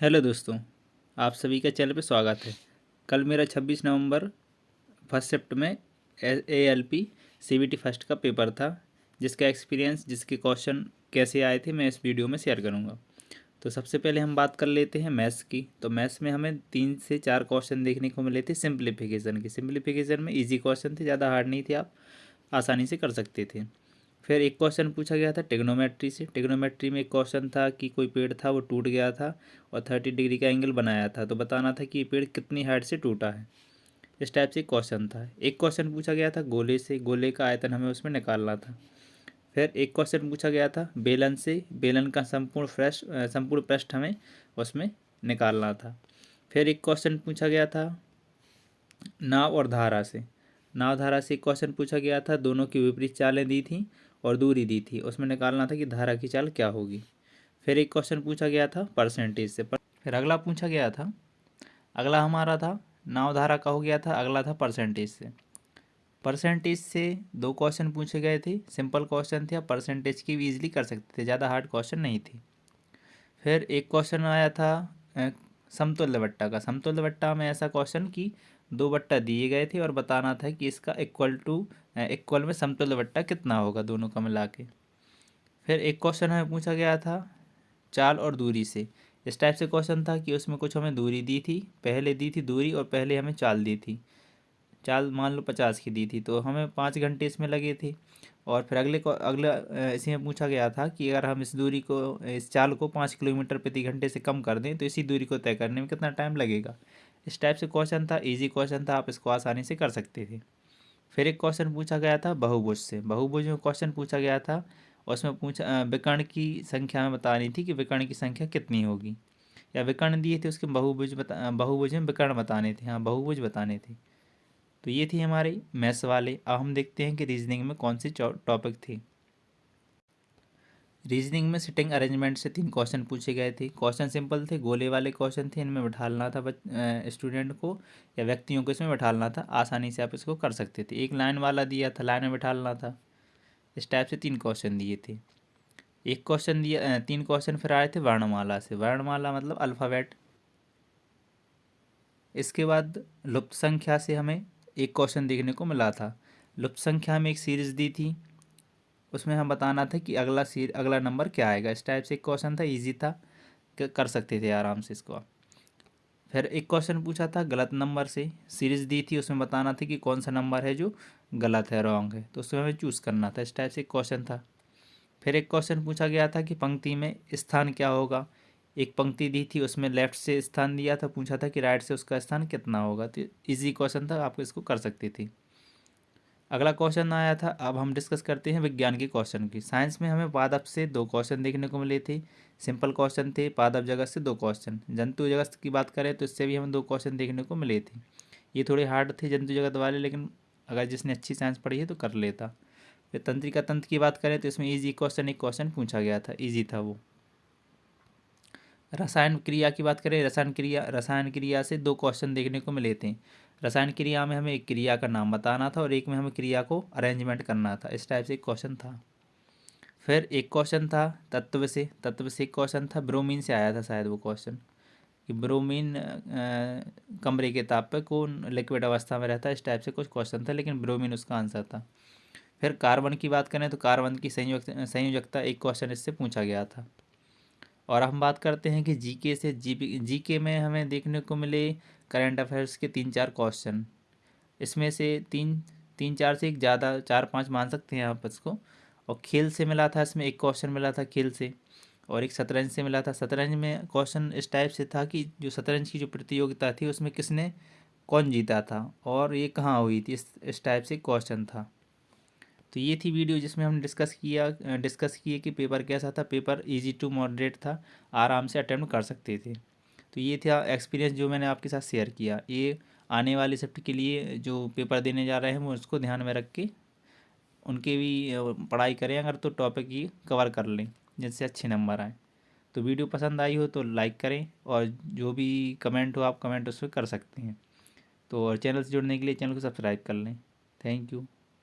Hello दोस्तों, आप सभी का चैनल पे स्वागत है। कल मेरा 26 नवंबर फर्स्ट शिफ्ट में ALP CBT फर्स्ट का पेपर था, जिसका एक्सपीरियंस, जिसके क्वेश्चन कैसे आए थे, मैं इस वीडियो में शेयर करूंगा। तो सबसे पहले हम बात कर लेते हैं मैथ्स की। तो मैथ्स में हमें 3 से 4 क्वेश्चन देखने को मिले थे सिंप्लीफिकेशन के। सिंप्लीफिकेशन में ईजी क्वेश्चन थे, ज़्यादा हार्ड नहीं थे, आप आसानी से कर सकते थे। फिर एक क्वेश्चन पूछा गया था टिग्नोमेट्री से। टिग्नोमेट्री में एक क्वेश्चन था कि कोई पेड़ था, वो टूट गया था और 30 डिग्री का एंगल बनाया था, तो बताना था कि ये पेड़ कितनी हाइट से टूटा है। इस टाइप से क्वेश्चन था। एक क्वेश्चन पूछा गया था गोले से। गोले का आयतन हमें उसमें निकालना था। फिर एक क्वेश्चन पूछा गया था बेलन से। बेलन का संपूर्ण पृष्ठ हमें उसमें निकालना था। फिर एक क्वेश्चन पूछा गया था नाव और धारा से। नाव धारा से एक क्वेश्चन पूछा गया था, दोनों की विपरीत चालें दी थी और दूरी दी थी, उसमें निकालना था कि धारा की चाल क्या होगी। फिर एक क्वेश्चन पूछा गया था परसेंटेज से। फिर अगला पूछा गया था, अगला हमारा था नाव धारा का हो गया था, अगला था परसेंटेज से। परसेंटेज से 2 क्वेश्चन पूछे गए थे, सिंपल क्वेश्चन थे, आप परसेंटेज की भी ईजिली कर सकते थे, ज़्यादा हार्ड क्वेश्चन नहीं थे। फिर एक क्वेश्चन आया था अ, समतुल्य बट्टा का। समतुल्य बट्टा में ऐसा क्वेश्चन कि 2 बट्टा दिए गए थे और बताना था कि इसका इक्वल में समतुल्य बट्टा कितना होगा दोनों का मिला के। फिर एक क्वेश्चन हमें पूछा गया था चाल और दूरी से। इस टाइप से क्वेश्चन था कि उसमें कुछ हमें दूरी दी थी, पहले दी थी दूरी और पहले हमें चाल दी थी। चाल मान लो 50 की दी थी, तो हमें 5 घंटे इसमें लगे थे। और फिर इसी में पूछा गया था कि अगर हम इस चाल को 5 किलोमीटर प्रति घंटे से कम कर दें तो इसी दूरी को तय करने में कितना टाइम लगेगा। इस टाइप से क्वेश्चन था, इजी क्वेश्चन था, आप इसको आसानी से कर सकते थे। फिर एक क्वेश्चन पूछा गया था बहुभुज से। बहुभुज में क्वेश्चन पूछा गया था, उसमें विकर्ण की संख्या में बतानी थी कि विकर्ण की संख्या कितनी होगी, या विकर्ण दिए थे उसके बहुभुज में विकर्ण बताने थे, हाँ बहुभुज बताने थे। तो ये थी हमारे मैथ्स वाले। अब हम देखते हैं कि रीजनिंग में कौन सी टॉपिक थी। रीजनिंग में सिटिंग अरेंजमेंट से 3 क्वेश्चन पूछे गए थे। क्वेश्चन सिंपल थे, गोले वाले क्वेश्चन थे, इनमें बैठालना था स्टूडेंट को या व्यक्तियों को इसमें बैठालना था, आसानी से आप इसको कर सकते थे। एक लाइन वाला दिया था, लाइन में बैठालना था। इस टाइप से 3 क्वेश्चन दिए थे। एक क्वेश्चन दिया 3 क्वेश्चन फिर आए थे वर्णमाला से। वर्णमाला मतलब अल्फ़ाबेट। इसके बाद लुप्त संख्या से हमें एक क्वेश्चन देखने को मिला था। लुप्त संख्या में एक सीरीज़ दी थी, उसमें हम बताना था कि अगला नंबर क्या आएगा। इस टाइप से एक क्वेश्चन था, इजी था, कर सकते थे आराम से इसको। फिर एक क्वेश्चन पूछा था गलत नंबर से। सीरीज़ दी थी, उसमें बताना था कि कौन सा नंबर है जो गलत है, रॉन्ग है, तो उसमें हमें चूज़ करना था। इस टाइप से एक क्वेश्चन था। फिर एक क्वेश्चन पूछा गया था कि पंक्ति में स्थान क्या होगा। एक पंक्ति दी थी, उसमें लेफ्ट से स्थान दिया था, पूछा था कि राइट से उसका स्थान कितना होगा। तो इजी क्वेश्चन था, आपको इसको कर सकती थी। अगला क्वेश्चन आया था, अब हम डिस्कस करते हैं विज्ञान के क्वेश्चन की। साइंस में हमें पादप से 2 क्वेश्चन देखने को मिले थे, सिंपल क्वेश्चन थे। पादप जगत से 2 क्वेश्चन। जंतु जगत की बात करें तो इससे भी हमें 2 क्वेश्चन देखने को मिले थे। ये थोड़े हार्ड थे जंतु जगत वाले, लेकिन अगर जिसने अच्छी साइंस पढ़ी है तो कर लेता। फिर तंत्रिका तंत्र की बात करें तो इसमें ईजी क्वेश्चन एक क्वेश्चन पूछा गया था, ईजी था वो। रसायन क्रिया की बात करें, रसायन क्रिया से 2 क्वेश्चन देखने को मिले थे। रसायन क्रिया में हमें एक क्रिया का नाम बताना था और एक में हमें क्रिया को अरेंजमेंट करना था। इस टाइप से एक क्वेश्चन था। फिर एक क्वेश्चन था तत्व से। तत्व से एक क्वेश्चन था, ब्रोमीन से आया था शायद वो क्वेश्चन, कि ब्रोमीन कमरे के ताप पर कौन लिक्विड अवस्था में रहता है। इस टाइप से कुछ क्वेश्चन था, लेकिन ब्रोमीन उसका आंसर था। फिर कार्बन की बात करें तो कार्बन की संयोजकता एक क्वेश्चन इससे पूछा गया था। और हम बात करते हैं कि जीके से। जीके में हमें देखने को मिले करंट अफेयर्स के 3-4 क्वेश्चन। इसमें से तीन चार से एक ज़्यादा, 4-5 मान सकते हैं आप इसको। और खेल से मिला था, इसमें एक क्वेश्चन मिला था खेल से, और एक शतरंज से मिला था। शतरंज में क्वेश्चन इस टाइप से था कि जो शतरंज की जो प्रतियोगिता थी उसमें कौन जीता था और ये कहाँ हुई थी, इस टाइप से क्वेश्चन था। तो ये थी वीडियो जिसमें हम डिस्कस किए कि पेपर कैसा था। पेपर इजी टू मॉडरेट था, आराम से अटेम्प्ट कर सकते थे। तो ये था एक्सपीरियंस जो मैंने आपके साथ शेयर किया। ये आने वाली शिफ्ट के लिए जो पेपर देने जा रहे हैं वो उसको ध्यान में रख के उनके भी पढ़ाई करें, अगर तो टॉपिक ही कवर कर लें जिससे अच्छे नंबर आए। तो वीडियो पसंद आई हो तो लाइक करें, और जो भी कमेंट हो आप कमेंट उस पर कर सकते हैं। तो और चैनल से जुड़ने के लिए चैनल को सब्सक्राइब कर लें। Thank you.